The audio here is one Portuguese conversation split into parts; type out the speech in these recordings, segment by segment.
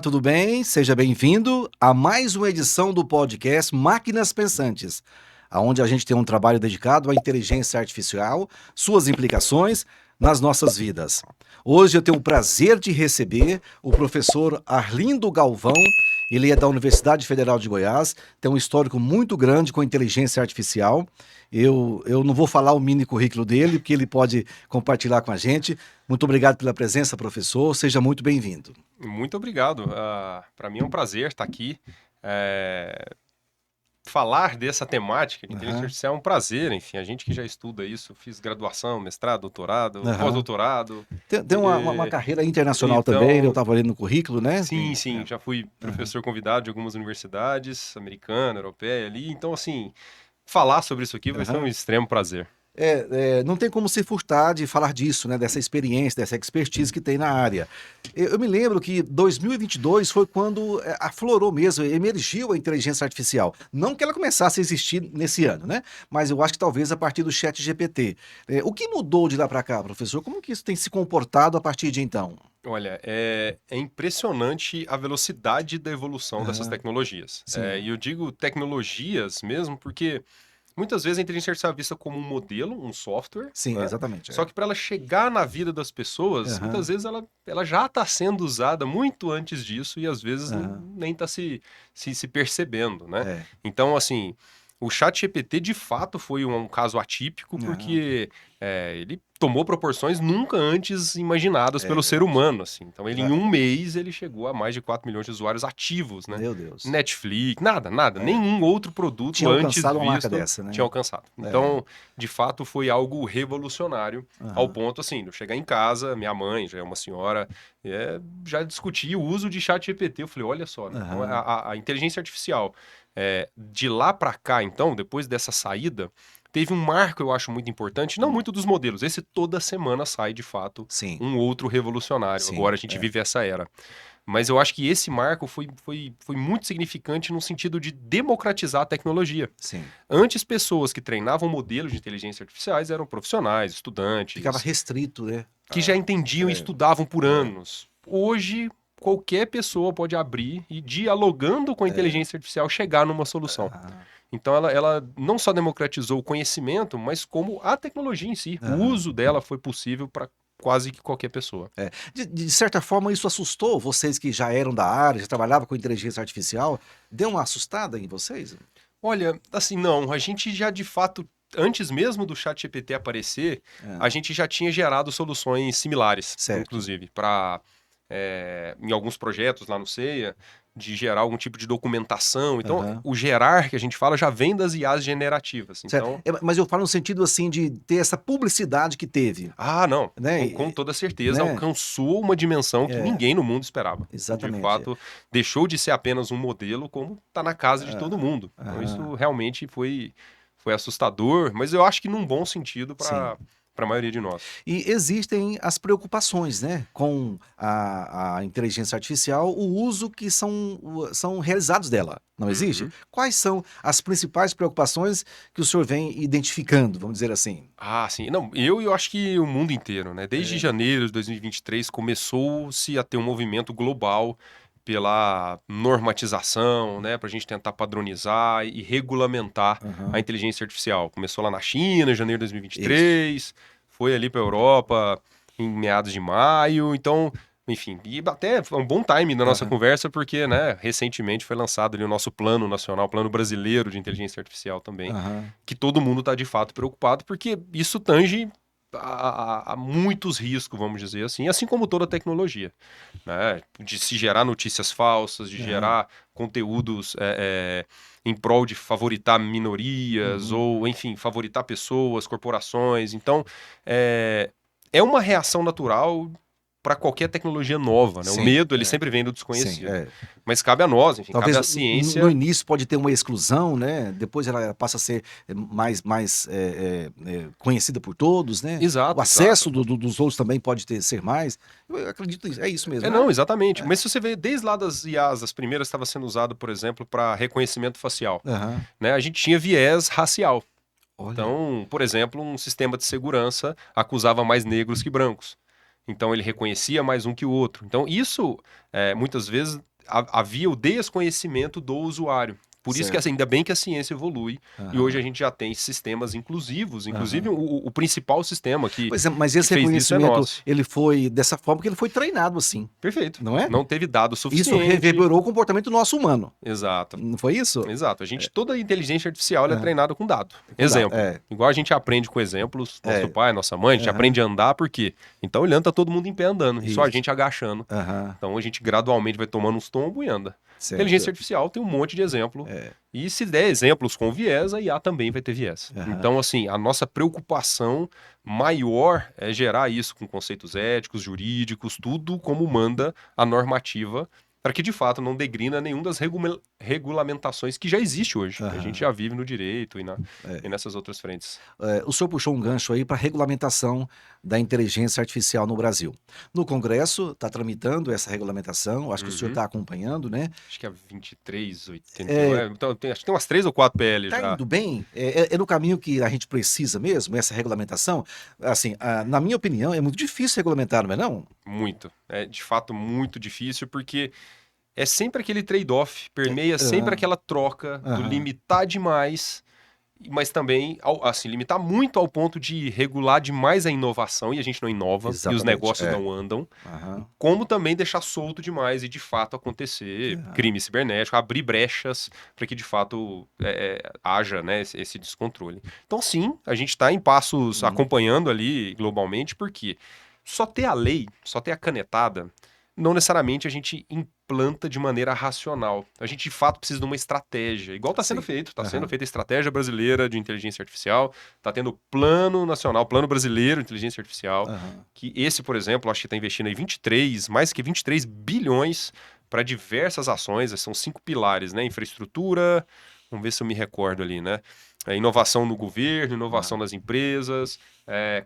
Tudo bem? Seja bem-vindo a mais uma edição do podcast Máquinas Pensantes, onde a gente tem um trabalho dedicado à inteligência artificial, suas implicações nas nossas vidas. Hoje eu tenho o prazer de receber o professor Arlindo Galvão. Ele é da Universidade Federal de Goiás, tem um histórico muito grande com inteligência artificial. Eu não vou falar o mini currículo dele, porque ele pode compartilhar com a gente. Muito obrigado pela presença, professor. Seja muito bem-vindo. Muito obrigado. Para mim é um prazer estar aqui. Falar dessa temática de inteligência artificial é um prazer, enfim, a gente que já estuda isso, fiz graduação, mestrado, doutorado, pós-doutorado. Tem uma carreira internacional Então, também, eu estava olhando no currículo, né? Sim, já fui professor convidado de algumas universidades, americana, europeia ali, então assim, falar sobre isso aqui vai ser um extremo prazer. Não tem como se furtar de falar disso, né? Dessa experiência, dessa expertise que tem na área. Eu me lembro que 2022 foi quando aflorou mesmo, emergiu a inteligência artificial. Não que ela começasse a existir nesse ano, né? Mas eu acho que talvez a partir do ChatGPT. O que mudou de lá para cá, professor? Como que isso tem se comportado a partir de então? Olha, é impressionante a velocidade da evolução dessas tecnologias. E eu digo tecnologias mesmo porque muitas vezes a inteligência artificial é vista como um modelo, um software, Sim, né? exatamente. Só que para ela chegar na vida das pessoas, muitas vezes ela já está sendo usada muito antes disso e às vezes nem está se percebendo, né? Então, assim, o ChatGPT de fato foi um caso atípico porque ele tomou proporções nunca antes imaginadas pelo ser humano, assim. Então, em um mês, ele chegou a mais de 4 milhões de usuários ativos, né? Meu Deus. Netflix, nada. Nenhum outro produto Tinha antes alcançado uma marca visto dessa, né? tinha alcançado. Então, de fato, foi algo revolucionário, ao ponto, assim, de eu chegar em casa, minha mãe já é uma senhora, já discutia o uso de ChatGPT. Eu falei, olha só, né? Então, a inteligência artificial, de lá para cá, então, depois dessa saída, teve um marco, eu acho, muito importante, não muito dos modelos. Esse toda semana sai, de fato, um outro revolucionário. Agora a gente vive essa era. Mas eu acho que esse marco foi muito significante no sentido de democratizar a tecnologia. Sim. Antes, pessoas que treinavam modelos de inteligência artificiais eram profissionais, estudantes. Ficava restrito, né? Que já entendiam e estudavam por anos. Hoje, qualquer pessoa pode abrir e, dialogando com a inteligência artificial, chegar numa solução. Então, ela não só democratizou o conhecimento, mas como a tecnologia em si. O uso dela foi possível para quase que qualquer pessoa. De certa forma, isso assustou vocês que já eram da área, já trabalhavam com inteligência artificial? Deu uma assustada em vocês? Olha, assim, não. A gente já, de fato, antes mesmo do ChatGPT aparecer, a gente já tinha gerado soluções similares, inclusive, para, em alguns projetos lá no CEA, de gerar algum tipo de documentação. Então, o gerar que a gente fala já vem das IAs generativas. Então... Mas eu falo no sentido assim de ter essa publicidade que teve. Não, né? com toda certeza, alcançou uma dimensão que ninguém no mundo esperava. Exatamente. De fato, deixou de ser apenas um modelo, como está na casa de todo mundo. Então, isso realmente foi assustador, mas eu acho que num bom sentido para a maioria de nós. E existem as preocupações, né, com a inteligência artificial, o uso que são realizados dela, não existe? Quais são as principais preocupações que o senhor vem identificando, vamos dizer assim? Sim. Não, eu acho que o mundo inteiro, né? Desde janeiro de 2023 começou-se a ter um movimento global pela normatização, né, para a gente tentar padronizar e regulamentar a inteligência artificial. Começou lá na China, em janeiro de 2023, foi ali para a Europa em meados de maio, então, enfim, e até foi um bom time da nossa conversa, porque, né, recentemente foi lançado ali o nosso plano nacional, plano brasileiro de inteligência artificial também, que todo mundo está de fato preocupado, porque isso tange a muitos riscos, vamos dizer assim como toda tecnologia, né? De se gerar notícias falsas, de gerar conteúdos em prol de favoritar minorias ou, enfim, favoritar pessoas, corporações. Então, é uma reação natural para qualquer tecnologia nova, né? O medo, ele sempre vem do desconhecido. Mas cabe a nós, enfim, talvez cabe à ciência... no início pode ter uma exclusão, né? Depois ela passa a ser mais conhecida por todos, né? Exato. O acesso dos outros também pode ser mais. Eu acredito nisso, é isso mesmo. Não, exatamente. Mas se você vê, desde lá das IAs, as primeiras estava sendo usado, por exemplo, para reconhecimento facial. Né? A gente tinha viés racial. Então, por exemplo, um sistema de segurança acusava mais negros que brancos. Então ele reconhecia mais um que o outro. Então isso, muitas vezes, havia o desconhecimento do usuário. Por isso que Certo. ainda bem que a ciência evolui e hoje Aham. a gente já tem sistemas inclusivos. Inclusive Aham. o principal sistema Pois é, mas que esse fez isso é reconhecimento, nosso. ele foi dessa forma que ele foi treinado assim, Perfeito. não é? Não teve dado Isso suficiente. reverberou o comportamento nosso humano, Exato. não foi isso? Exato. Toda a inteligência artificial ela é Aham. treinada com dado. Com dado, Exemplo. Igual a gente aprende com exemplos, nosso é, pai, nossa mãe, a gente aham, aprende a andar por quê? Então olhando, tá todo mundo em pé andando, e só a isso, gente agachando. aham, Então a gente gradualmente vai tomando uns tombos e anda. Inteligência certo, artificial tem um monte de exemplo. é, E se der exemplos com viés, a IA também vai ter viés. aham, Então, assim, a nossa preocupação maior é gerar isso com conceitos éticos, jurídicos, tudo como manda a normativa, para que de fato não degrina nenhuma das regulamentações que já existe hoje, que a gente aham, já vive no direito é. e nessas outras frentes. O senhor puxou um gancho aí para regulamentação da inteligência artificial no Brasil. No Congresso está tramitando essa regulamentação, acho que o senhor Uhum. está acompanhando, né? Acho que é 2381. É, Então, acho que tem umas 3 ou 4 PL tá já. indo bem? É no caminho que a gente precisa mesmo, essa regulamentação? Assim, na minha opinião, é muito difícil regulamentar, não é não? Muito. É de fato muito difícil, porque é sempre aquele trade-off, É, permeia sempre aham, aquela troca do aham, limitar demais, mas também, assim, limitar muito ao ponto de regular demais a inovação e a gente não inova e os exatamente, negócios não andam, aham, como também deixar solto demais e de fato acontecer aham, crime cibernético, abrir brechas para que de fato haja, né, esse descontrole. Então, sim, a gente está em passos uhum, acompanhando ali globalmente, porque só ter a lei, só ter a canetada, não necessariamente a gente implanta de maneira racional. A gente, de fato, precisa de uma estratégia. Igual sim, está sendo aham, feita a estratégia brasileira de inteligência artificial, está tendo o plano nacional, plano brasileiro de inteligência artificial, aham, que esse, por exemplo, acho que está investindo aí mais que 23 bilhões para diversas ações, são 5 pilares, né? Infraestrutura, vamos ver se eu me recordo ali, né? Inovação no governo, inovação aham, nas empresas,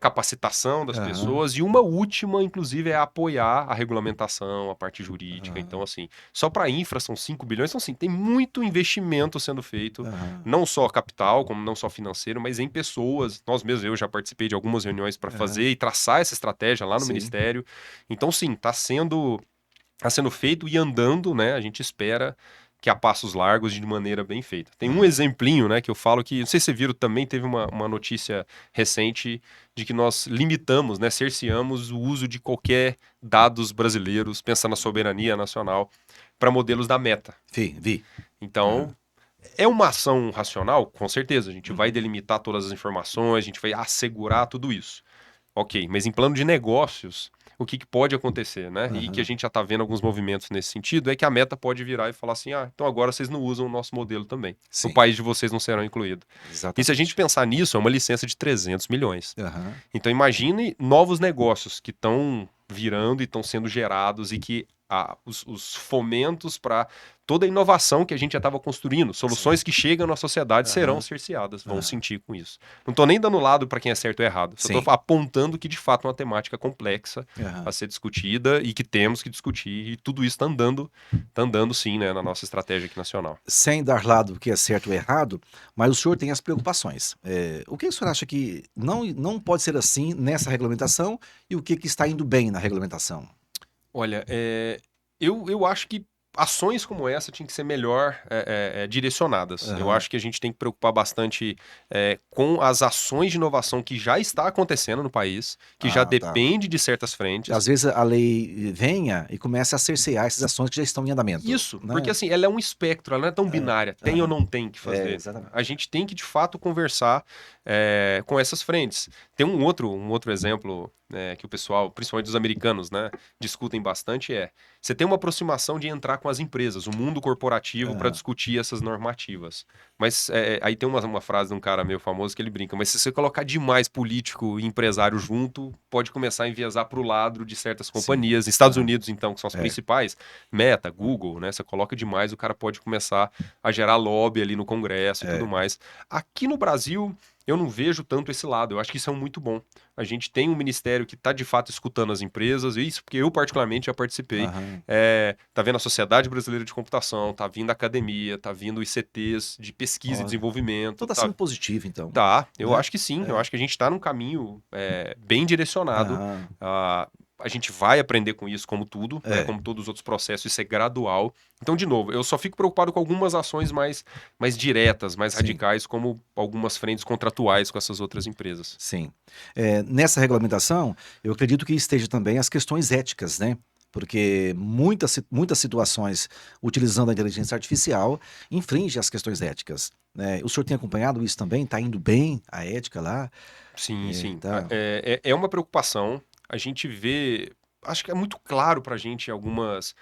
capacitação das aham, pessoas, e uma última, inclusive, é apoiar a regulamentação, a parte jurídica. Então, aham, assim, só para infra são 5 bilhões, então, assim, tem muito investimento sendo feito, aham, não só capital, como não só financeiro, mas em pessoas. Nós mesmos, eu já participei de algumas reuniões para aham, fazer e traçar essa estratégia lá no sim. Ministério. Então, sim, está sendo feito e andando, né? A gente espera que a passos largos de maneira bem feita. Tem um Aham. exemplinho, né, que eu falo que, não sei se você viram, também teve uma notícia recente de que nós limitamos, né, cerceamos o uso de qualquer dados brasileiros, pensando na soberania nacional, para modelos da Meta. Vi. Então, Aham. é uma ação racional? Com certeza, a gente vai Uhum. delimitar todas as informações, a gente vai assegurar tudo isso. Ok, mas em plano de negócios, o que pode acontecer, né? E que a Aham. gente já está vendo alguns movimentos nesse sentido, é que a Meta pode virar e falar assim: ah, então agora vocês não usam o nosso modelo também. No Sim, país de vocês não serão incluídos. E se a gente exatamente. pensar nisso, é uma licença de 300 milhões. Aham. Então imagine novos negócios que estão virando e estão sendo gerados e que os fomentos para toda a inovação que a gente já estava construindo, Sim. soluções que chegam na sociedade serão Aham. cerceadas, vão Aham. sentir com isso. Não estou nem dando lado para quem é certo ou errado, só estou Sim. apontando que de fato é uma temática complexa a Aham. ser discutida e que temos que discutir, e tudo isso está andando sim, né, na nossa estratégia aqui nacional. Sem dar lado do que é certo ou errado, mas o senhor tem as preocupações. O que o senhor acha que não pode ser assim nessa regulamentação e o que está indo bem na regulamentação? Olha, eu acho que ações como essa tinham que ser melhor direcionadas. Eu Aham. acho que a gente tem que preocupar bastante com as ações de inovação que já está acontecendo no país, que já Ah, tá. depende de certas Às frentes. vezes a lei venha e comece a cercear essas ações que já estão em andamento, Isso, porque né? assim, ela é um espectro, ela não é tão É. binária, tem ou Aham. não tem que É, fazer. A exatamente. gente tem que, de fato, conversar com essas frentes. Tem um outro exemplo que o pessoal, principalmente os americanos, né, discutem bastante, você tem uma aproximação de entrar com as empresas, o mundo corporativo, para Aham. discutir essas normativas. Mas aí tem uma frase de um cara meio famoso que ele brinca, mas se você colocar demais político e empresário junto, pode começar a enviesar para o lado de certas Sim. companhias. Estados Aham. Unidos, então, que são as É. principais, Meta, Google, né? Você coloca demais, o cara pode começar a gerar lobby ali no Congresso e tudo É. mais. Aqui no Brasil, eu não vejo tanto esse lado. Eu acho que isso é muito bom. A gente tem um ministério que está de fato escutando as empresas, e isso porque eu particularmente já participei. Aham. Tá vendo a Sociedade Brasileira de Computação, tá vindo a academia, tá vindo ICTs de pesquisa e Olha, desenvolvimento, então tá tá. sendo positivo então, Tá, eu né? acho que sim. Eu É. acho que a gente está num caminho bem direcionado. Aham. ah, a gente vai aprender com isso, como tudo, né? Como todos os outros processos, isso é gradual. Então, de novo, eu só fico preocupado com algumas ações mais diretas, mais radicais, como algumas frentes contratuais com essas outras empresas. Sim. Nessa regulamentação, eu acredito que esteja também as questões éticas, né? Porque muitas situações utilizando a inteligência artificial infringem as questões éticas, né? O senhor tem acompanhado isso também? Está indo bem a ética lá? Sim, sim. Tá. É uma preocupação. A gente vê. Acho que é muito claro pra gente algumas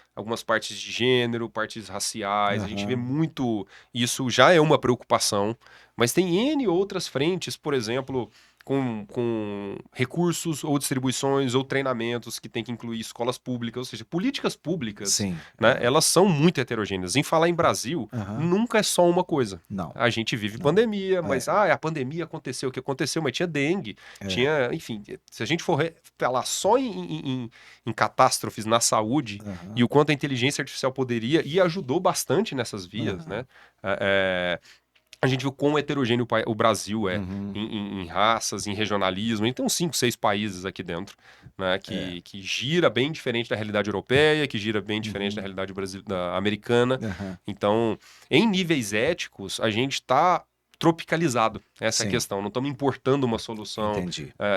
partes de gênero, partes raciais. A gente vê muito. Isso já é uma preocupação. Mas tem N outras frentes, por exemplo, com recursos ou distribuições ou treinamentos que tem que incluir escolas públicas, ou seja, políticas públicas, Sim. né? Elas são muito heterogêneas. Em falar em Brasil, nunca é só uma coisa. Não. A gente vive pandemia, mas a pandemia aconteceu o que aconteceu, mas tinha dengue, tinha, enfim, se a gente for falar só em catástrofes na saúde e o quanto a inteligência artificial poderia e ajudou bastante nessas vias, né? A gente viu quão heterogêneo o Brasil é em raças, em regionalismo. Então, 5, 6 países aqui dentro, né? Que gira bem diferente da realidade europeia, que gira bem diferente da realidade da americana. Então, em níveis éticos, a gente está tropicalizado. Essa é a questão. Não estamos importando uma solução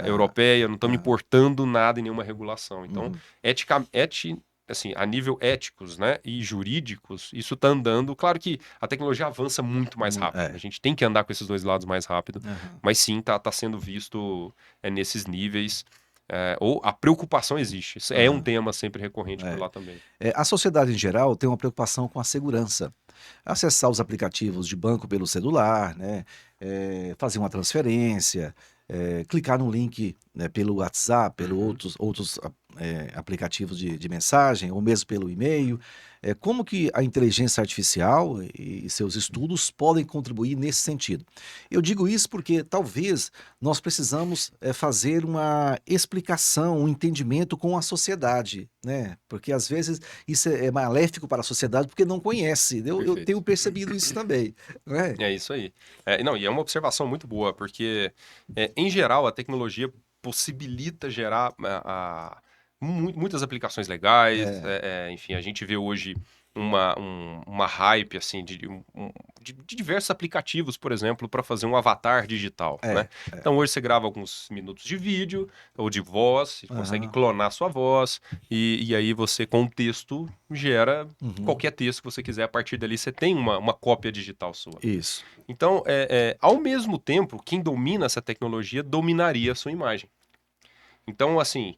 europeia, não estamos importando nada em nenhuma regulação. Então, assim, a nível éticos, né, e jurídicos, isso está andando. Claro que a tecnologia avança muito mais rápido. A gente tem que andar com esses dois lados mais rápido, mas sim, tá sendo visto nesses níveis. Ou a preocupação existe. Isso é um tema sempre recorrente por lá também. A sociedade em geral tem uma preocupação com a segurança. Acessar os aplicativos de banco pelo celular, né? Fazer uma transferência, clicar no link, né, pelo WhatsApp, pelo outros aplicativos de mensagem, ou mesmo pelo e-mail. Como que a inteligência artificial e seus estudos podem contribuir nesse sentido? Eu digo isso porque talvez nós precisamos fazer uma explicação, um entendimento com a sociedade, né? Porque às vezes isso é maléfico para a sociedade porque não conhece. Eu Perfeito. tenho percebido isso também, não é? É isso aí. Não, e é uma observação muito boa, porque, em geral, a tecnologia possibilita gerar muitas aplicações legais. Enfim, a gente vê hoje uma hype assim, de diversos aplicativos, por exemplo, para fazer um avatar digital, né? Então, hoje você grava alguns minutos de vídeo ou de voz, consegue clonar sua voz, e aí você, com o texto, gera qualquer texto que você quiser. A partir dali, você tem uma cópia digital sua. Isso. Então, ao mesmo tempo, quem domina essa tecnologia dominaria a sua imagem. Então, assim,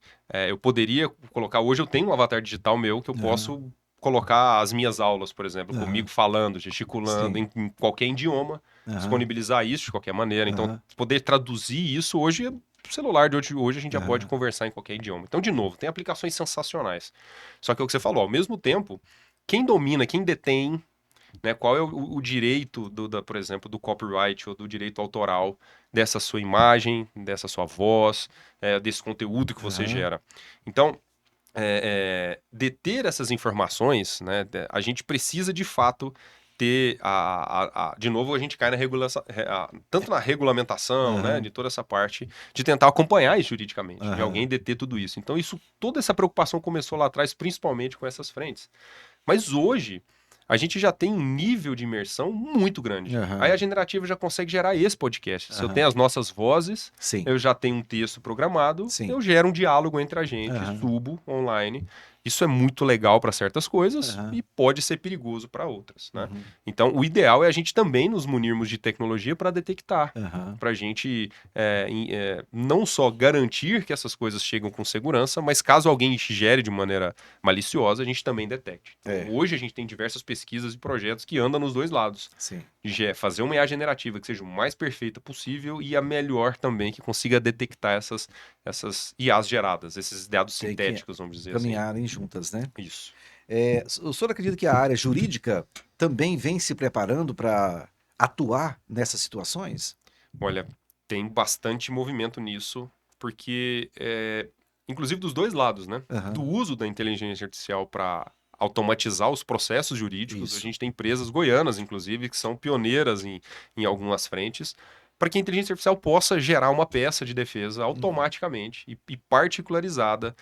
eu poderia colocar... Hoje eu tenho um avatar digital meu que eu posso colocar as minhas aulas, por exemplo, comigo falando, gesticulando, em qualquer idioma, disponibilizar isso de qualquer maneira. Então, poder traduzir isso hoje, o celular de hoje a gente já pode conversar em qualquer idioma. Então, de novo, tem aplicações sensacionais. Só que é o que você falou, ao mesmo tempo, quem domina, quem detém, né, qual é o direito, por exemplo, do copyright ou do direito autoral dessa sua imagem, dessa sua voz, desse conteúdo que você gera. Então, deter essas informações, né, a gente precisa de fato ter de novo a gente cai na regulação, tanto na regulamentação, né, de toda essa parte, de tentar acompanhar isso juridicamente, de alguém deter tudo isso. Então toda essa preocupação começou lá atrás, principalmente com essas frentes. Mas hoje a gente já tem um nível de imersão muito grande. Aí a generativa já consegue gerar esse podcast. Se eu tenho as nossas vozes, eu já tenho um texto programado, eu gero um diálogo entre a gente, subo online. Isso é muito legal para certas coisas e pode ser perigoso para outras, né? Então, o ideal é a gente também nos munirmos de tecnologia para detectar, para a gente não só garantir que essas coisas chegam com segurança, mas caso alguém gere de maneira maliciosa, a gente também detecte. Então, hoje a gente tem diversas pesquisas e projetos que andam nos dois lados. De fazer uma IA generativa que seja o mais perfeita possível e a melhor também, que consiga detectar essas IAs geradas, esses dados sintéticos, vamos dizer assim. Caminharem juntas, né? Isso. O senhor acredita que a área jurídica também vem se preparando para atuar nessas situações? Olha, tem bastante movimento nisso, porque, inclusive dos dois lados, né? Do uso da inteligência artificial para automatizar os processos jurídicos. A gente tem empresas goianas, inclusive, que são pioneiras em algumas frentes, para que a inteligência artificial possa gerar uma peça de defesa automaticamente e particularizada,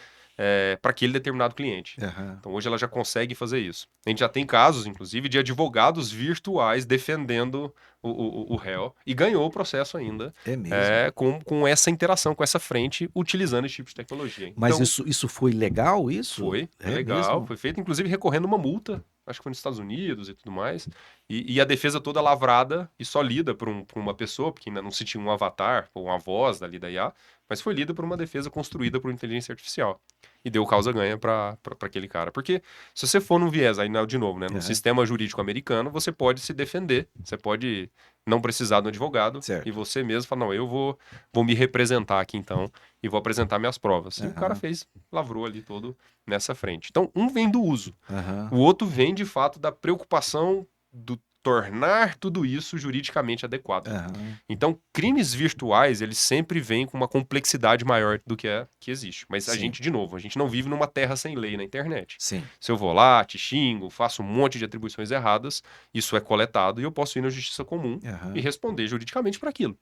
para aquele determinado cliente. Aham. Então hoje ela já consegue fazer isso. A gente já tem casos, inclusive, de advogados virtuais defendendo o réu e ganhou o processo ainda É mesmo. com essa interação, com essa frente, utilizando esse tipo de tecnologia. Mas Então, isso foi legal, isso? foi É legal, mesmo? foi feito, inclusive, recorrendo uma multa, acho que foi nos Estados Unidos e tudo mais, e a defesa toda lavrada e só lida por uma pessoa, porque ainda não se tinha um avatar ou uma voz dali da IA, mas foi lida por uma defesa construída por inteligência artificial. E deu causa-ganha para aquele cara. Porque se você for num viés, aí de novo, né, no Aham. sistema jurídico americano, você pode se defender, você pode não precisar do advogado, Certo. e você mesmo fala, não, eu vou me representar aqui então, e vou apresentar minhas provas. E o cara Aham. lavrou ali todo nessa frente. Então, um vem do uso, Aham. o outro vem de fato da preocupação do tornar tudo isso juridicamente adequado. Aham. Então, crimes virtuais, eles sempre vêm com uma complexidade maior do que existe. Mas a Sim. gente, de novo, a gente não vive numa terra sem lei na internet. Sim. Se eu vou lá, te xingo, faço um monte de atribuições erradas, isso é coletado e eu posso ir na justiça comum Aham. e responder juridicamente por aquilo.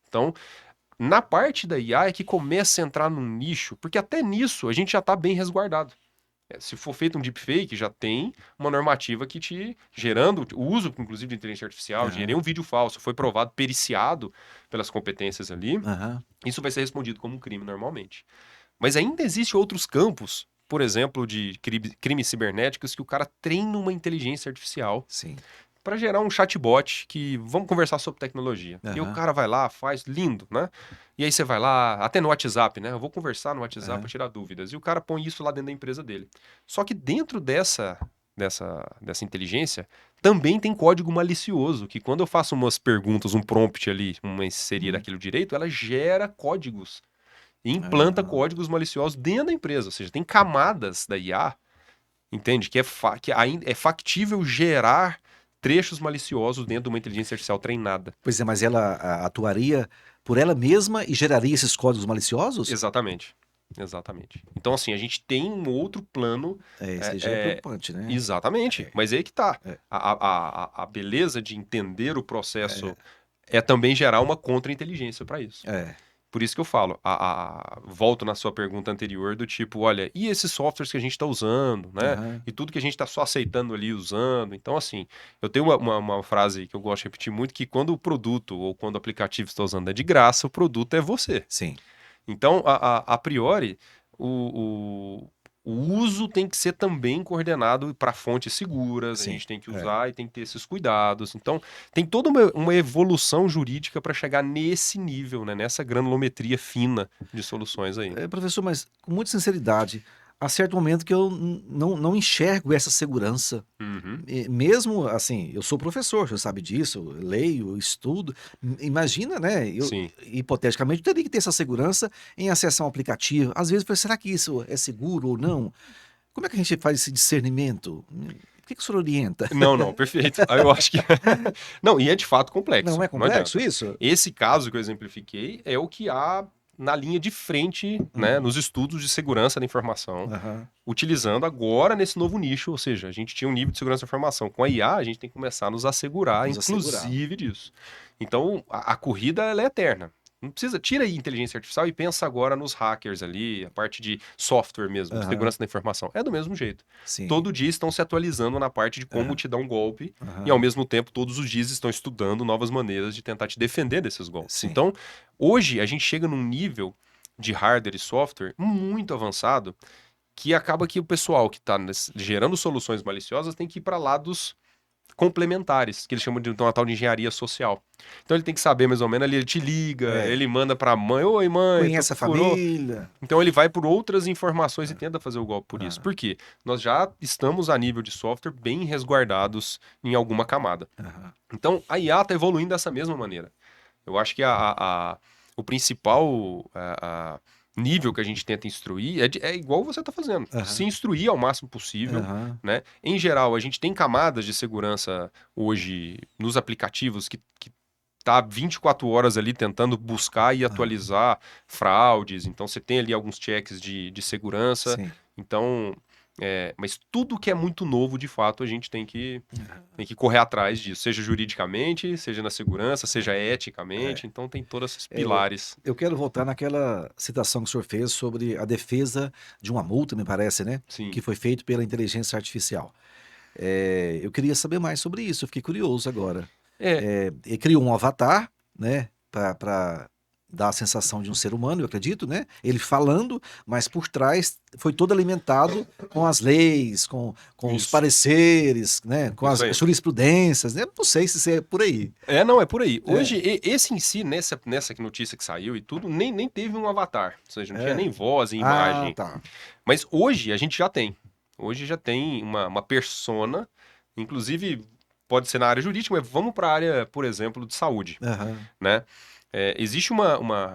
Então, na parte da IA é que começa a entrar num nicho, porque até nisso a gente já está bem resguardado. Se for feito um deepfake, já tem uma normativa que te gerando o uso, inclusive, de inteligência artificial, Aham. gerei um vídeo falso, foi provado, periciado pelas competências ali, Aham. isso vai ser respondido como um crime normalmente. Mas ainda existem outros campos, por exemplo, de crimes cibernéticos, que o cara treina uma inteligência artificial Sim. para gerar um chatbot que vamos conversar sobre tecnologia. E o Aham. cara vai lá, faz lindo, né? E aí você vai lá, até no WhatsApp, né? Eu vou conversar no WhatsApp Aham. para tirar dúvidas. E o cara põe isso lá dentro da empresa dele. Só que dentro dessa inteligência também tem código malicioso, que quando eu faço umas perguntas, um prompt ali, uma inserir aquilo direito, ela gera códigos e implanta Ah. códigos maliciosos dentro da empresa. Ou seja, tem camadas da IA, entende? Que ainda é factível gerar trechos maliciosos dentro de uma inteligência artificial treinada. Pois é, mas ela atuaria por ela mesma e geraria esses códigos maliciosos? Exatamente. Exatamente. Então, assim, a gente tem um outro plano. Isso aí já é preocupante, né? Exatamente. É. Mas aí que tá. É. A beleza de entender o processo é também gerar uma contra-inteligência para isso. É. Por isso que eu falo, volto na sua pergunta anterior do tipo, olha, e esses softwares que a gente está usando, né? Aham. E tudo que a gente está só aceitando ali, usando. Então, assim, eu tenho uma frase que eu gosto de repetir muito, que quando o produto ou quando o aplicativo está usando é de graça, o produto é você. Sim. Então, a priori, o uso tem que ser também coordenado para fontes seguras, a Sim. gente tem que usar e tem que ter esses cuidados. Então, tem toda uma evolução jurídica para chegar nesse nível, né? Nessa granulometria fina de soluções aí. Professor, mas com muita sinceridade, há certo momento que eu não enxergo essa segurança. Uhum. Mesmo assim, eu sou professor, você sabe disso, eu leio, eu estudo. Imagina, né? Eu, Sim. hipoteticamente, eu teria que ter essa segurança em acessar um aplicativo. Às vezes, eu falei, será que isso é seguro ou não? Como é que a gente faz esse discernimento? O que o senhor orienta? Não, perfeito. Aí eu acho que. Não, e é de fato complexo. Não é Não adianta. complexo isso? Esse caso que eu exemplifiquei é o que há na linha de frente, né, nos estudos de segurança da informação, Aham. utilizando agora nesse novo nicho, ou seja, a gente tinha um nível de segurança da informação. Com a IA, a gente tem que começar a nos assegurar, Nos assegurar. inclusive disso. Então, a corrida ela é eterna. Não precisa, tira aí inteligência artificial e pensa agora nos hackers ali, a parte de software mesmo, de Aham. segurança da informação. É do mesmo jeito. Sim. Todo dia estão se atualizando na parte de como te dar um golpe Aham. e, ao mesmo tempo, todos os dias estão estudando novas maneiras de tentar te defender desses golpes. Sim. Então, hoje, a gente chega num nível de hardware e software muito avançado que acaba que o pessoal que está gerando soluções maliciosas tem que ir para lados complementares, que eles chamam de uma tal de engenharia social. Então ele tem que saber mais ou menos, ele te liga, ele manda pra mãe, oi mãe, Conhece a família. então ele vai por outras informações e tenta fazer o golpe por isso. Por quê? Nós já estamos a nível de software bem resguardados em alguma camada. Aham. Então a IA está evoluindo dessa mesma maneira. Eu acho que o principal nível que a gente tenta instruir é igual você está fazendo. Aham. Se instruir ao máximo possível, Aham. né? Em geral, a gente tem camadas de segurança hoje nos aplicativos que tá 24 horas ali tentando buscar e atualizar fraudes. Então, você tem ali alguns checks de segurança. Sim. Então, Mas tudo que é muito novo, de fato, a gente tem que correr atrás disso, seja juridicamente, seja na segurança, seja eticamente. Então tem todos esses pilares. Eu quero voltar naquela citação que o senhor fez sobre a defesa de uma multa, me parece, né? Sim. Que foi feito pela inteligência artificial. Eu queria saber mais sobre isso, eu fiquei curioso agora. Ele criou um avatar, né? Para dar a sensação de um ser humano, eu acredito, né? Ele falando, mas por trás foi todo alimentado com as leis, com os Isso. pareceres, né? Com as Isso aí. jurisprudências, né? Não sei se isso é por aí. Não, é por aí. Hoje, esse em si, nessa notícia que saiu e tudo, nem teve um avatar. Ou seja, não tinha nem voz e imagem. Ah, tá. Mas hoje a gente já tem. Hoje já tem uma persona, inclusive pode ser na área jurídica, mas vamos para a área, por exemplo, de saúde, Aham. né? Existe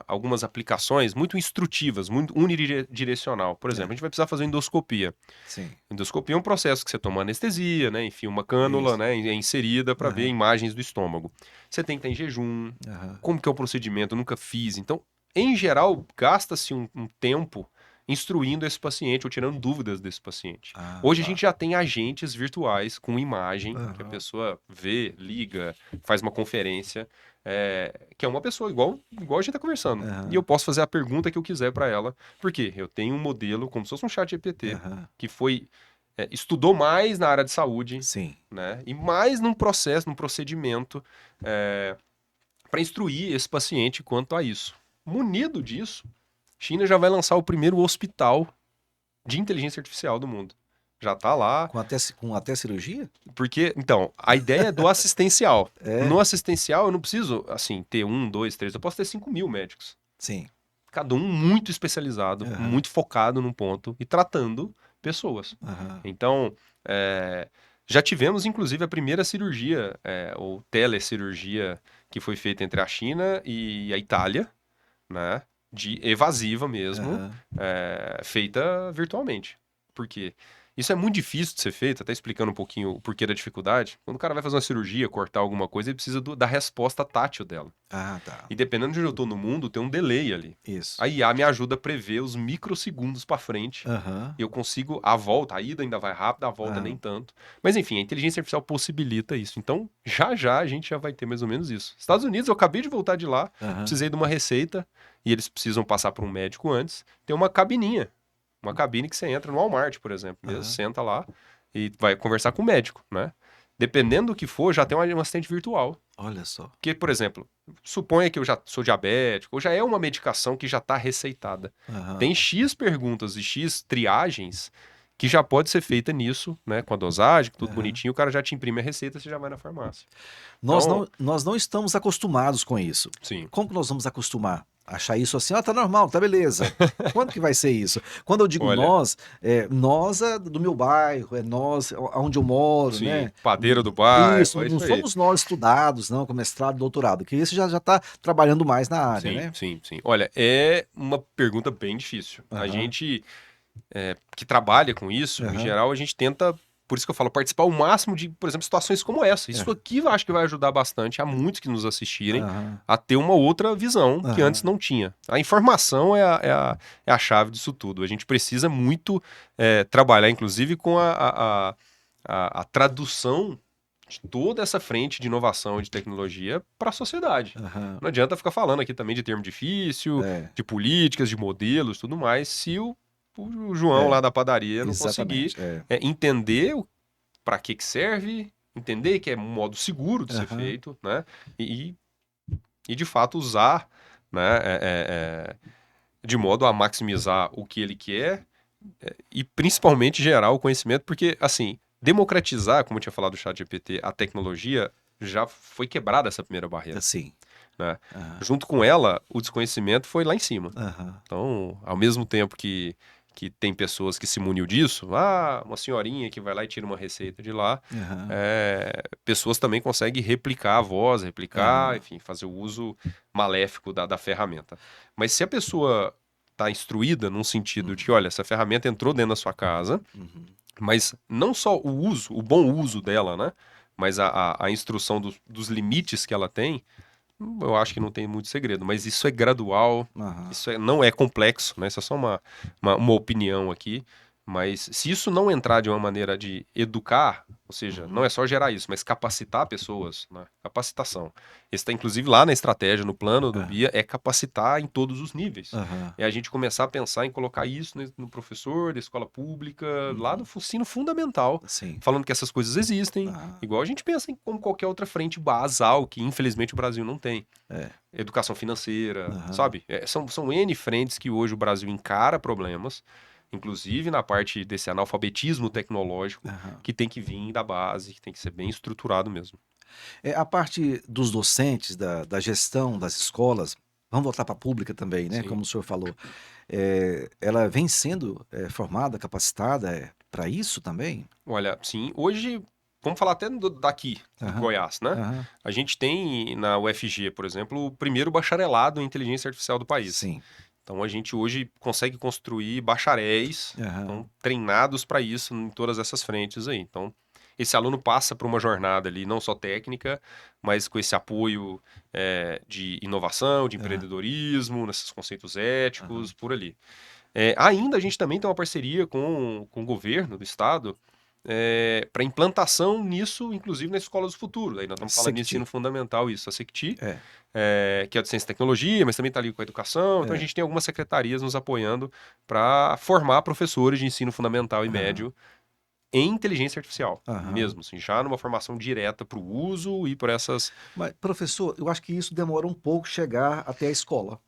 algumas aplicações muito instrutivas, muito unidirecional. Por exemplo, a gente vai precisar fazer endoscopia. Sim. Endoscopia é um processo que você toma anestesia, né? Enfim, uma cânula, Isso. né? É inserida para ver Aham. imagens do estômago. Você tem que estar em jejum. Aham. Como que é o procedimento? Eu nunca fiz. Então, em geral, gasta-se um tempo instruindo esse paciente ou tirando dúvidas desse paciente. Ah, Hoje a tá. gente já tem agentes virtuais com imagem, que a Aham. pessoa vê, liga, faz uma conferência, que é uma pessoa igual a gente está conversando. Aham. E eu posso fazer a pergunta que eu quiser para ela, porque eu tenho um modelo, como se fosse um chat GPT, Aham. que estudou mais na área de saúde, Sim. né? E mais num processo, num procedimento, para instruir esse paciente quanto a isso. Munido disso, China já vai lançar o primeiro hospital de inteligência artificial do mundo. Já tá lá, Com até cirurgia? porque, então, a ideia é do assistencial. É. No assistencial, eu não preciso, assim, ter 1, 2, 3, eu posso ter 5.000 médicos. Sim. Cada um muito especializado, Aham. muito focado num ponto e tratando pessoas. Aham. Então, já tivemos, inclusive, a primeira cirurgia, ou telecirurgia, que foi feita entre a China e a Itália, né? De evasiva mesmo, Aham. feita virtualmente. Por quê? Isso é muito difícil de ser feito, até explicando um pouquinho o porquê da dificuldade. Quando o cara vai fazer uma cirurgia, cortar alguma coisa, ele precisa da resposta tátil dela. Ah, tá. E dependendo de onde eu tô no mundo, tem um delay ali. Isso. A IA me ajuda a prever os microsegundos para frente. Aham. Eu consigo a volta, a ida ainda vai rápido, a volta nem tanto. Mas enfim, a inteligência artificial possibilita isso. Então, já a gente já vai ter mais ou menos isso. Estados Unidos, eu acabei de voltar de lá, Aham. precisei de uma receita e eles precisam passar por um médico antes. Tem uma cabininha, uma cabine que você entra no Walmart, por exemplo, mesmo, Aham. senta lá e vai conversar com o médico, né? Dependendo do que for, já tem um assistente virtual. Olha só. Porque, por exemplo, suponha que eu já sou diabético, ou já é uma medicação que já está receitada. Aham. Tem X perguntas e X triagens que já pode ser feita nisso, né? Com a dosagem, tudo Aham. bonitinho, o cara já te imprime a receita, você já vai na farmácia. Nós Então, nós não estamos acostumados com isso. sim. Como que nós vamos acostumar? Achar isso assim, tá normal, tá beleza. Quando que vai ser isso? Quando eu digo Olha, nós é do meu bairro, é nós onde eu moro, sim, né? padeiro do bairro, Isso, é não isso aí. somos nós estudados, não, com mestrado, doutorado, que esse já tá trabalhando mais na área, Sim, né? sim. Olha, é uma pergunta bem difícil. A Aham. gente que trabalha com isso, em Aham. geral, a gente tenta, por isso que eu falo, participar o máximo de, por exemplo, situações como essa. Isso aqui eu acho que vai ajudar bastante a muitos que nos assistirem Aham. a ter uma outra visão que Aham. antes não tinha. A informação é a chave disso tudo. A gente precisa muito trabalhar, inclusive, com a tradução de toda essa frente de inovação e de tecnologia para a sociedade. Aham. Não adianta ficar falando aqui também de termo difícil, É. de políticas, de modelos, tudo mais, se o João lá da padaria não conseguir Exatamente. entender para que serve, entender que é um modo seguro de ser Aham. feito, né? E de fato usar, né? De modo a maximizar o que ele quer e principalmente gerar o conhecimento, porque assim, democratizar, como eu tinha falado do ChatGPT, a tecnologia já foi quebrada essa primeira barreira, Assim. né? Aham. Junto com ela, o desconhecimento foi lá em cima. Aham. Então, ao mesmo tempo que tem pessoas que se muniu disso, uma senhorinha que vai lá e tira uma receita de lá, Aham. pessoas também conseguem replicar a voz, replicar, Aham. enfim, fazer o uso maléfico da ferramenta. Mas se a pessoa está instruída num sentido de que, olha, essa ferramenta entrou dentro da sua casa, Uhum. mas não só o uso, o bom uso dela, né? Mas a instrução dos limites que ela tem, eu acho que não tem muito segredo, mas isso é gradual, Aham. isso não é complexo, né? Isso é só uma opinião aqui. Mas se isso não entrar de uma maneira de educar, ou seja, não é só gerar isso, mas capacitar pessoas, né? Capacitação. Esse está inclusive lá na estratégia, no plano do Aham. BIA, é capacitar em todos os níveis. Aham. É a gente começar a pensar em colocar isso no professor da escola pública, lá do Uhum. ensino fundamental, Sim. falando que essas coisas existem, Ah, igual a gente pensa em como qualquer outra frente basal, que infelizmente o Brasil não tem. é. Educação financeira, Aham. sabe? São N frentes que hoje o Brasil encara problemas, inclusive na parte desse analfabetismo tecnológico, Aham. que tem que vir da base, que tem que ser bem estruturado mesmo. A parte dos docentes, da gestão das escolas, vamos voltar para a pública também, né, Sim. como o senhor falou, ela vem sendo, formada, capacitada, para isso também? Olha, sim, hoje, vamos falar até daqui, de Aham. Goiás, né? Aham. A gente tem na UFG, por exemplo, o primeiro bacharelado em inteligência artificial do país. Sim. Então a gente hoje consegue construir bacharéis, Aham. então, treinados para isso em todas essas frentes aí. Então, esse aluno passa por uma jornada ali, não só técnica, mas com esse apoio de inovação, de Aham. empreendedorismo, nesses conceitos Aham. éticos, por ali. Ainda a gente também tem uma parceria com o governo do estado para implantação nisso, inclusive na Escola do Futuro. Aí nós estamos falando de ensino Sequiti. fundamental, isso, a SECTI, É. que é de ciência e tecnologia, mas também está ali com a educação. Então a É. gente tem algumas secretarias nos apoiando para formar professores de ensino fundamental e Aham. médio em inteligência artificial, Aham. mesmo, assim, já numa formação direta para o uso e para essas. Mas, professor, eu acho que isso demora um pouco chegar até a escola.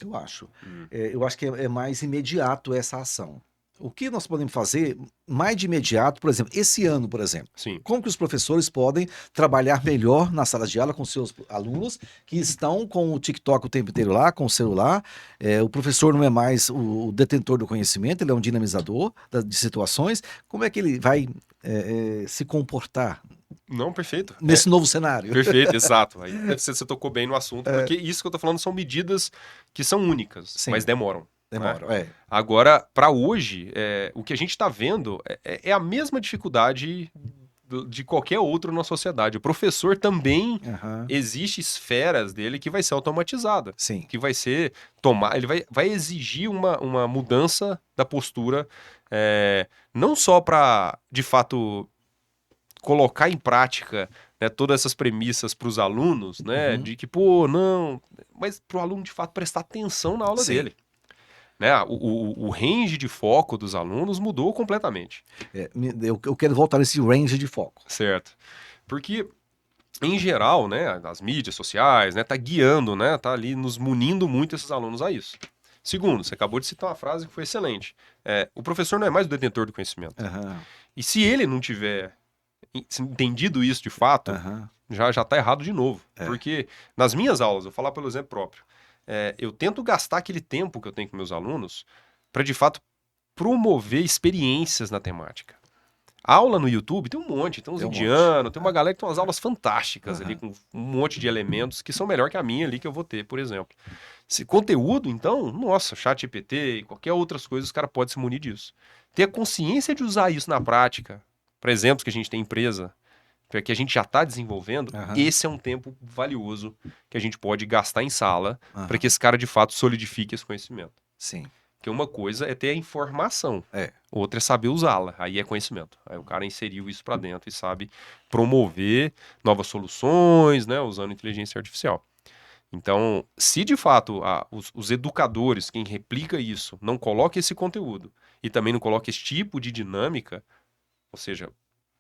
Eu acho. Hum, Eu acho que é mais imediato essa ação. O que nós podemos fazer mais de imediato, por exemplo, esse ano, por exemplo, sim, como que os professores podem trabalhar melhor na sala de aula com seus alunos que estão com o TikTok o tempo inteiro lá, com o celular? O professor não é mais o detentor do conhecimento, ele é um dinamizador de situações. Como é que ele vai se comportar não, perfeito. nesse novo cenário? Perfeito, exato. Aí você tocou bem no assunto, porque isso que eu tô falando são medidas que são únicas, mas Sim, demoram, né? demora. Agora, para hoje, o que a gente está vendo é a mesma dificuldade de qualquer outro na sociedade. O professor também Aham, existe esferas dele que vai ser automatizada, sim. que vai ser tomar, ele vai exigir uma mudança da postura, não só para, de fato, colocar em prática, né, todas essas premissas para os alunos, né, Uhum, de que, pô, não, mas para o aluno de fato prestar atenção na aula sim. dele. Né? O range de foco dos alunos mudou completamente, Eu quero voltar nesse range de foco. certo? Porque, em geral, né, as mídias sociais, né, tá guiando, né, tá ali nos munindo muito esses alunos a isso. Segundo, você acabou de citar uma frase que foi excelente. O professor não é mais o detentor do conhecimento. Aham, E se ele não tiver entendido isso de fato, aham, já tá errado de novo. é, Porque nas minhas aulas, eu vou falar pelo exemplo próprio, eu tento gastar aquele tempo que eu tenho com meus alunos para de fato promover experiências na temática. Aula no YouTube tem um monte, tem uns tem um monte. indianos, tem uma galera que tem umas aulas fantásticas ali, Aham, com um monte de elementos que são melhor que a minha ali que eu vou ter, por exemplo. Se conteúdo, então, nossa, chat GPT e qualquer outras coisas, os caras podem se munir disso. Ter a consciência de usar isso na prática, para exemplos que a gente tem em empresa, que a gente já está desenvolvendo, aham, esse é um tempo valioso que a gente pode gastar em sala para que aham, esse cara de fato solidifique esse conhecimento. sim, Porque uma coisa é ter a informação, é, outra é saber usá-la. Aí é conhecimento. Aí o cara inseriu isso para dentro e sabe promover novas soluções, né, usando inteligência artificial. Então, se de fato os educadores, quem replica isso, não coloca esse conteúdo e também não coloca esse tipo de dinâmica, ou seja,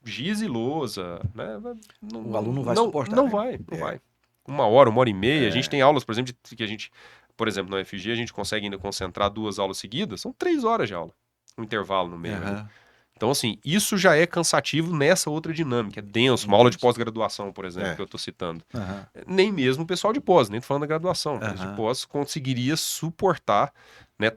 giz e lousa, né, não, o aluno não, não vai não, suportar, não né? vai, não É, vai. Uma hora e meia. A gente tem aulas, por exemplo, que a gente, por exemplo, no UFG, a gente consegue ainda concentrar 2 aulas seguidas, são 3 horas de aula, um intervalo no meio ali. aham, Então, assim, isso já é cansativo nessa outra dinâmica, é denso. Uma aula de entendi. pós-graduação, por exemplo, É, que eu estou citando. aham, Nem mesmo o pessoal de pós, nem tô falando da graduação, mas de aham. pós conseguiria suportar, né,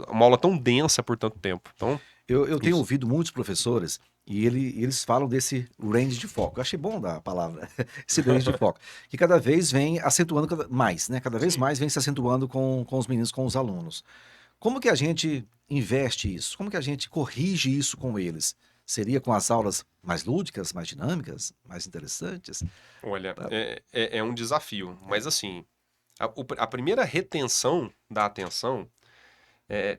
uma aula tão densa por tanto tempo. Então, Eu tenho isso. ouvido muitos professores e eles falam desse range de foco. Eu achei bom da palavra, esse range de foco, que cada vez vem acentuando mais, né? Cada vez Sim. mais vem se acentuando com os meninos, com os alunos. Como que a gente investe isso? Como que a gente corrige isso com eles? Seria com as aulas mais lúdicas, mais dinâmicas, mais interessantes? Olha, Pra- é um desafio, É. mas assim, a primeira retenção da atenção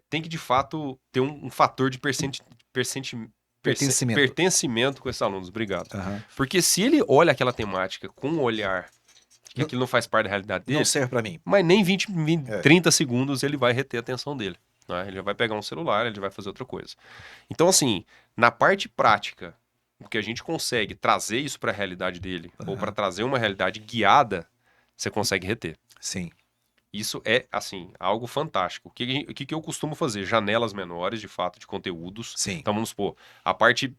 tem que, de fato, ter um fator de Pertencimento. pertencimento com esses alunos. Obrigado. Aham. Porque se ele olha aquela temática com um olhar que Não- aquilo não faz parte da realidade Não dele, serve para mim. mas nem 20, É. 30 segundos ele vai reter a atenção dele. Né? Ele já vai pegar um celular, ele já vai fazer outra coisa. Então, assim, na parte prática, o que a gente consegue trazer isso para a realidade dele, ou para trazer uma realidade guiada, você consegue reter. Sim. Isso é, assim, algo fantástico. O que eu costumo fazer? Janelas menores, de fato, de conteúdos. Sim. Então, vamos supor, a parte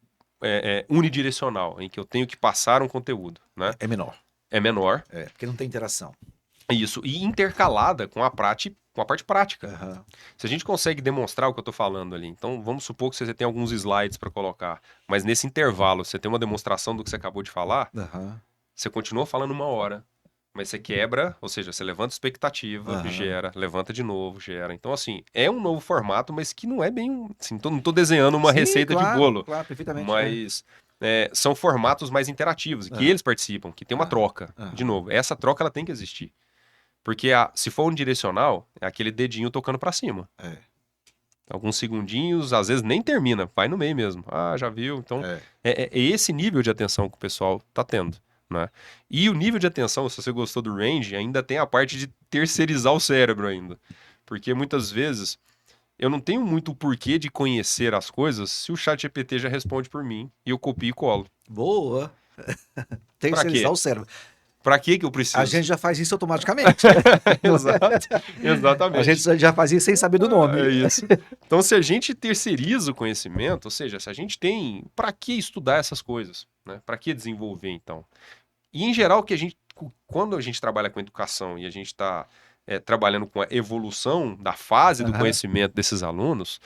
unidirecional, em que eu tenho que passar um conteúdo, né? É menor. É menor. Porque não tem interação. Isso. E intercalada com a parte prática. Aham. Se a gente consegue demonstrar o que eu estou falando ali, então vamos supor que você tem alguns slides para colocar, mas nesse intervalo você tem uma demonstração do que você acabou de falar, Aham. você continua falando 1 hora, mas você quebra, ou seja, você levanta expectativa, Aham. gera, levanta de novo, gera. Então, assim, é um novo formato, mas que não é bem. Assim, não tô desenhando uma Sim, receita de claro, bolo, Claro, perfeitamente. mas são formatos mais interativos, que Aham. eles participam, que tem uma Aham. troca. Aham. De novo, essa troca ela tem que existir. Porque se for unidirecional, é aquele dedinho tocando para cima. É. Alguns segundinhos, às vezes nem termina, vai no meio mesmo. Ah, já viu? Então, é esse nível de atenção que o pessoal tá tendo, né? E o nível de atenção, se você gostou do range, ainda tem a parte de terceirizar o cérebro ainda. Porque muitas vezes eu não tenho muito o porquê de conhecer as coisas se o chat GPT já responde por mim e eu copio e colo. Boa. Pra Terceirizar quê? o cérebro. Pra que eu preciso? A gente já faz isso automaticamente. Exato, exatamente. A gente já fazia sem saber do nome. É isso. Então, se a gente terceiriza o conhecimento, ou seja, se a gente tem, para que estudar essas coisas, né? Para que desenvolver, então? E em geral, quando a gente trabalha com educação e a gente está trabalhando com a evolução da fase do Aham. conhecimento desses alunos,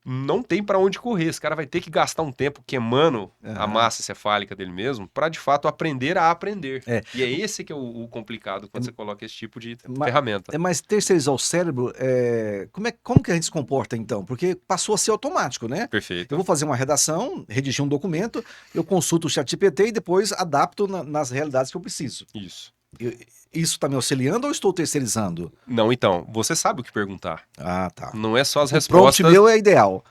não tem para onde correr. Esse cara vai ter que gastar um tempo queimando a Aham. massa encefálica dele mesmo para de fato aprender a aprender. É. E é esse que é o complicado quando você coloca esse tipo de Ma- ferramenta. Mas terceirizar o cérebro, como que a gente se comporta então? Porque passou a ser automático, né? Perfeito. Eu vou fazer uma redação, redigir um documento, eu consulto o ChatGPT e depois adapto nas realidades que eu preciso. Isso. Isso está me auxiliando ou estou terceirizando? Não, então, você sabe o que perguntar. Ah, tá. Não é só as O respostas. prompt meu é ideal.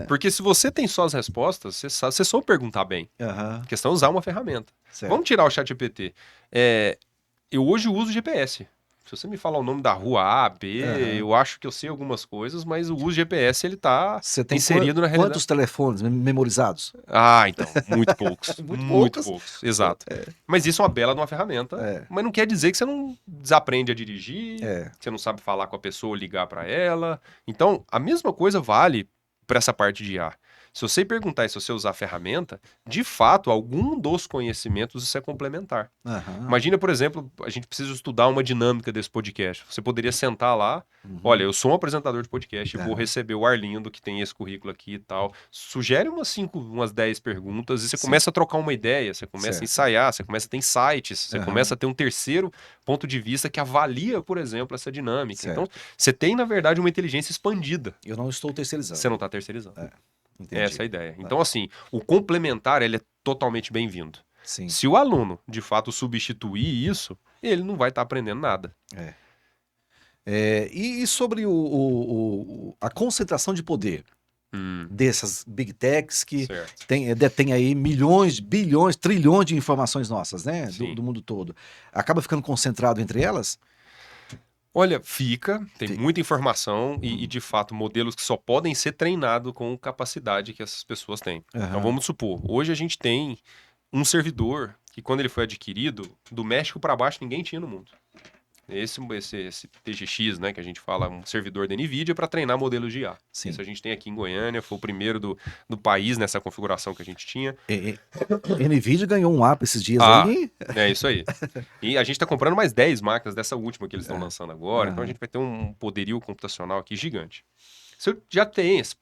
Porque se você tem só as respostas, você soube perguntar bem. Aham, A questão é usar uma ferramenta. certo. Vamos tirar o ChatGPT. Eu hoje uso GPS. Se você me falar o nome da rua A, B, Aham. eu acho que eu sei algumas coisas, mas o uso GPS ele tá Você tem inserido na realidade. quantos telefones memorizados? Ah, então, muito poucos. Muito muito poucos. poucos, exato. Mas isso é uma bela de uma ferramenta, mas não quer dizer que você não desaprende a dirigir, que você não sabe falar com a pessoa ou ligar para ela. Então, a mesma coisa vale para essa parte de IA. Se você perguntar e se você usar a ferramenta, de fato, algum dos conhecimentos isso é complementar. Aham. Imagina, por exemplo, a gente precisa estudar uma dinâmica desse podcast. Você poderia sentar lá, olha, eu sou um apresentador de podcast, vou receber o Arlindo, que tem esse currículo aqui e tal. Sugere umas 10 perguntas e você começa a trocar uma ideia, você começa a ensaiar, você começa a ter insights, você começa a ter um terceiro ponto de vista que avalia, por exemplo, essa dinâmica. Certo. Então, você tem, na verdade, uma inteligência expandida. Eu não estou terceirizando. Você não está terceirizando. Entendi. Essa é a ideia. Então, assim, o complementar, ele é totalmente bem-vindo. Sim. Se o aluno, de fato, substituir isso, ele não vai estar aprendendo nada. E sobre a concentração de poder dessas big techs que Certo. detém aí milhões, bilhões, trilhões de informações nossas, né? Sim. Do mundo todo. Acaba ficando concentrado entre elas? Olha, tem muita informação e, de fato, modelos que só podem ser treinados com capacidade que essas pessoas têm. Então, vamos supor, hoje a gente tem um servidor que, quando ele foi adquirido, do México para baixo, ninguém tinha no mundo. Esse TGX, né, que a gente fala, um servidor da NVIDIA para treinar modelos de IA. Sim. Isso a gente tem aqui em Goiânia, foi o primeiro do país nessa configuração que a gente tinha. NVIDIA ganhou um app esses dias aí. É isso aí. E a gente está comprando mais 10 máquinas dessa última que eles estão lançando agora, então a gente vai ter um poderio computacional aqui gigante. Se eu já tenho esse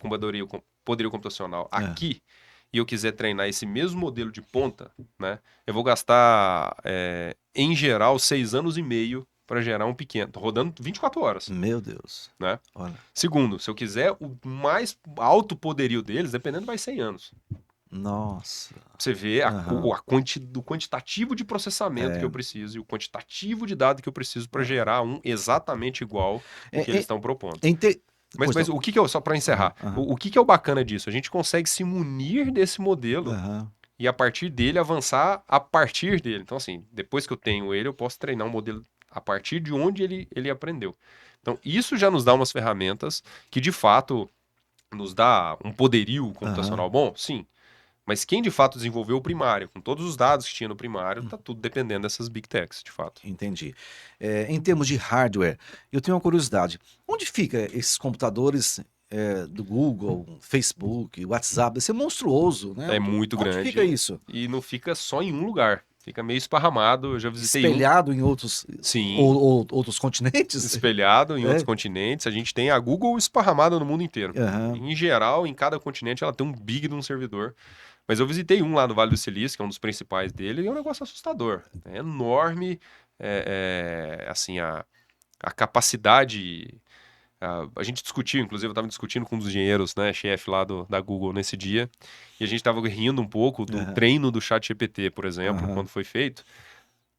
poderio computacional aqui, e eu quiser treinar esse mesmo modelo de ponta, né, eu vou gastar, em geral, 6 anos e meio para gerar um pequeno. Tô rodando 24 horas. Meu Deus. Né? Olha. Segundo, se eu quiser o mais alto poderio deles, dependendo, vai 100 anos. Nossa. Você vê o quantitativo de processamento que eu preciso e o quantitativo de dado que eu preciso para gerar um exatamente igual ao que eles estão propondo. Mas, Pois mas não. o que que é, só para encerrar, o que que é o bacana disso? A gente consegue se munir desse modelo Aham. e a partir dele avançar a partir dele. Então, assim, depois que eu tenho ele, eu posso treinar um modelo a partir de onde ele aprendeu. Então, isso já nos dá umas ferramentas que, de fato, nos dá um poderio computacional bom? Sim. Mas quem, de fato, desenvolveu o primário, com todos os dados que tinha no primário, tá tudo dependendo dessas big techs, de fato. Entendi. Em termos de hardware, eu tenho uma curiosidade. Onde fica esses computadores do Google, Facebook, WhatsApp? Deve ser monstruoso, né? É muito Onde fica grande isso? e não fica só em um lugar. Fica meio esparramado. Eu já visitei um, Espelhado em outros, sim, outros continentes? espelhado em outros É. continentes. A gente tem a Google esparramada no mundo inteiro. Aham. Em geral, em cada continente, ela tem um big de um servidor. Mas eu visitei um lá no Vale do Silício, que é um dos principais dele, e é um negócio assustador. É enorme, assim, a capacidade. A gente discutiu, inclusive, eu estava discutindo com um dos engenheiros, né, chefe lá da Google nesse dia, e a gente estava rindo um pouco do Aham. treino do ChatGPT, por exemplo, Aham. quando foi feito.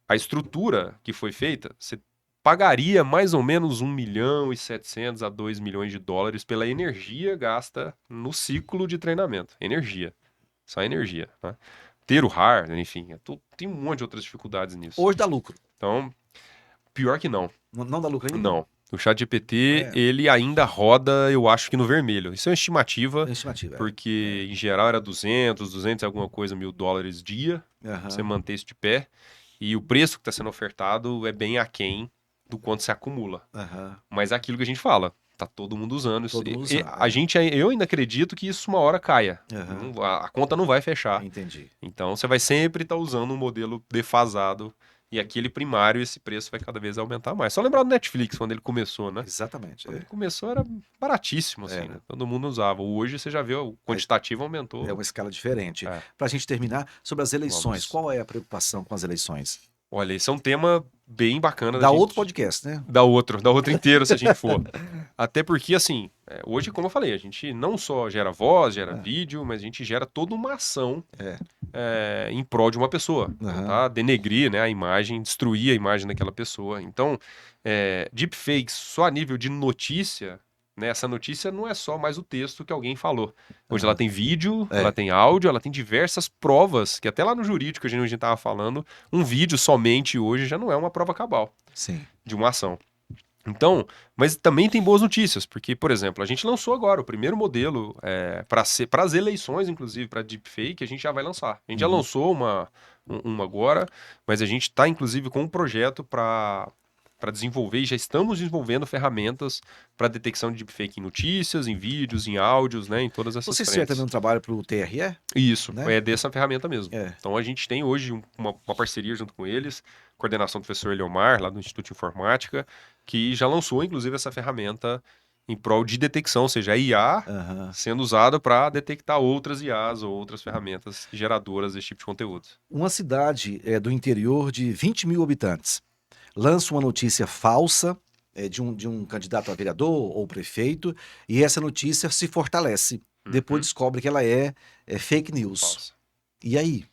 A estrutura que foi feita, você pagaria mais ou menos 1.700.000 a 2 milhões de dólares pela energia gasta no ciclo de treinamento. Energia. Só energia, né? Ter o hardware, enfim, tem um monte de outras dificuldades nisso. Hoje dá lucro. Então, pior que não. Não dá lucro ainda? Não. O ChatGPT, É. ele ainda roda, eu acho que no vermelho. Isso é uma estimativa, É estimativa. porque em geral era 200 e alguma coisa mil dólares dia, pra você Aham. manter isso de pé. E o preço que está sendo ofertado é bem aquém do quanto se acumula. Aham. Mas é aquilo que a gente fala, tá todo mundo usando isso. Todo mundo E usando, eu ainda acredito que isso uma hora caia. Aham. A conta não vai fechar. Entendi. Então você vai sempre estar usando um modelo defasado e aquele primário, esse preço vai cada vez aumentar mais. Só lembrar do Netflix, quando ele começou, né? Exatamente. Quando ele começou era baratíssimo, assim, Era. né? Todo mundo usava. Hoje você já vê, o quantitativo aumentou. É uma escala diferente. É, Para a gente terminar, sobre as eleições, vamos. qual é a preocupação com as eleições? Olha, esse é um tema bem bacana da Dá gente... outro podcast, né? Dá outro inteiro se a gente for. Até porque, assim, hoje, como eu falei, a gente não só gera voz, gera vídeo, mas a gente gera toda uma ação em prol de uma pessoa. Aham. Tá? Denegrir, né, a imagem, destruir a imagem daquela pessoa. Então, deepfakes só a nível de notícia, né, essa notícia não é só mais o texto que alguém falou. Hoje ela tem vídeo, ela tem áudio, ela tem diversas provas, que até lá no jurídico a gente estava falando, um vídeo somente hoje já não é uma prova cabal Sim. de uma ação. Então, mas também tem boas notícias, porque, por exemplo, a gente lançou agora o primeiro modelo para as eleições, inclusive, para deepfake, a gente já vai lançar. A gente já lançou uma agora, mas a gente está, inclusive, com um projeto para desenvolver, e já estamos desenvolvendo ferramentas para detecção de deepfake em notícias, em vídeos, em áudios, né, em todas essas Vocês frentes. também um trabalho para o TRE? Isso, né? é dessa ferramenta mesmo. É. Então a gente tem hoje uma parceria junto com eles, coordenação do professor Eliomar, lá do Instituto de Informática, que já lançou, inclusive, essa ferramenta em prol de detecção, ou seja, a IA Aham. sendo usada para detectar outras IAs ou outras ferramentas geradoras desse tipo de conteúdo. Uma cidade do interior de 20 mil habitantes lança uma notícia falsa de um candidato a vereador ou prefeito, e essa notícia se fortalece. Depois descobre que ela é fake news. Falsa. E aí?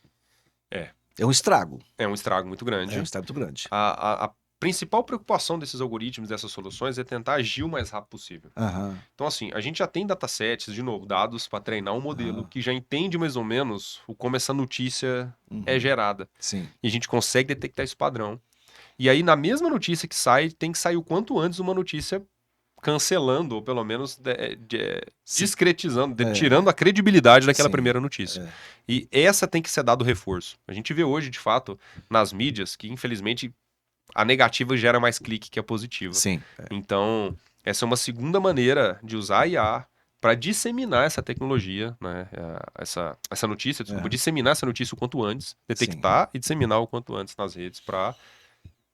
É. É um estrago. É um estrago muito grande. É um estrago muito grande. A principal preocupação desses algoritmos, dessas soluções, é tentar agir o mais rápido possível. Aham. Então, assim, a gente já tem datasets, de novo, dados para treinar um modelo que já entende mais ou menos como essa notícia é gerada. Sim. E a gente consegue detectar esse padrão. E aí, na mesma notícia que sai, tem que sair o quanto antes uma notícia cancelando, ou pelo menos discretizando, tirando a credibilidade daquela Sim. primeira notícia. E essa tem que ser dado reforço. A gente vê hoje, de fato, nas mídias, que infelizmente a negativa gera mais clique que a positiva. Sim. Então, essa é uma segunda maneira de usar a IA para disseminar essa tecnologia, né? Essa notícia, desculpa, disseminar essa notícia o quanto antes, detectar e disseminar o quanto antes nas redes para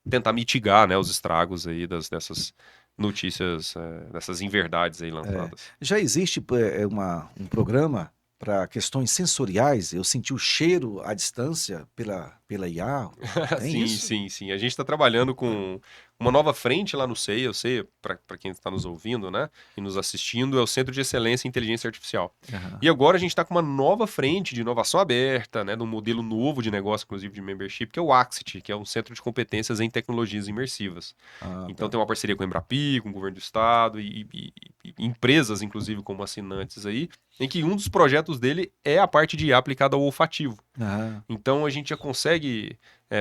tentar mitigar, né, os estragos aí dessas notícias, dessas inverdades aí lançadas. Já existe um programa para questões sensoriais? Eu senti o cheiro à distância pela IA? Tem Sim, isso? sim, sim. A gente está trabalhando com uma nova frente lá no CEIA. O CEIA, para quem está nos ouvindo, né, e nos assistindo, é o Centro de Excelência em Inteligência Artificial. Aham. E agora a gente está com uma nova frente de inovação aberta, né, de um modelo novo de negócio, inclusive de membership, que é o Axit, que é um centro de competências em tecnologias imersivas. Ah, Então tá. tem uma parceria com o Embrapi, com o governo do estado e empresas, inclusive, como assinantes aí, em que um dos projetos dele é a parte de IA aplicada ao olfativo. Aham. Então a gente já consegue,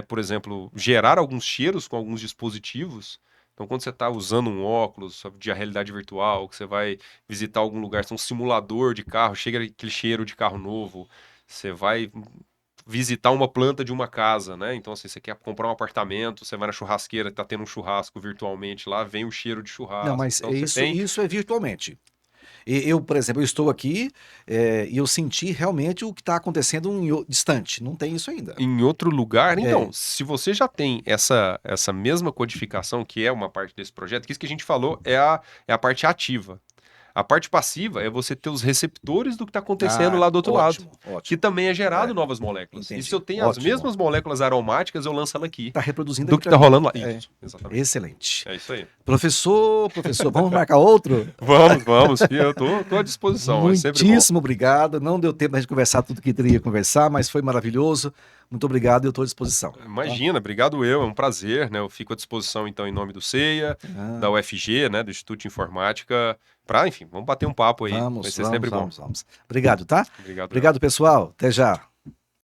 por exemplo, gerar alguns cheiros com alguns dispositivos. Então, quando você está usando um óculos sabe, de realidade virtual, que você vai visitar algum lugar, um simulador de carro, chega aquele cheiro de carro novo, você vai visitar uma planta de uma casa, né? Então, assim, você quer comprar um apartamento, você vai na churrasqueira, tá tendo um churrasco virtualmente lá, vem o cheiro de Não, churrasco. mas Então, você tem isso é virtualmente. Eu, por exemplo, eu estou aqui e eu senti realmente o que está acontecendo distante. Não tem isso ainda. em outro lugar. É. Então, se você já tem essa mesma codificação, que é uma parte desse projeto, que isso que a gente falou é a parte ativa. A parte passiva é você ter os receptores do que está acontecendo Ah, lá do outro lado, ótimo, que ótimo. também é É, gerado novas moléculas. E se eu entendi. tenho as Ótimo. mesmas moléculas aromáticas, eu lanço ela aqui, Está reproduzindo do aqui que para está mim. rolando lá. É, Isso, exatamente. excelente. É isso aí. Professor, vamos marcar outro? Vamos, filho, eu tô à disposição, é sempre bom. Muitíssimo obrigado. Não deu tempo da gente conversar tudo que teria que conversar, mas foi maravilhoso. Muito obrigado e eu estou à disposição. Tá? Imagina, obrigado eu, é um prazer, né? Eu fico à disposição, então, em nome do CEIA, da UFG, né, do Instituto de Informática, enfim, vamos bater um papo aí, vai ser sempre bom. Vamos. Obrigado, tá? Obrigado, eu. Obrigado, pessoal. Até já.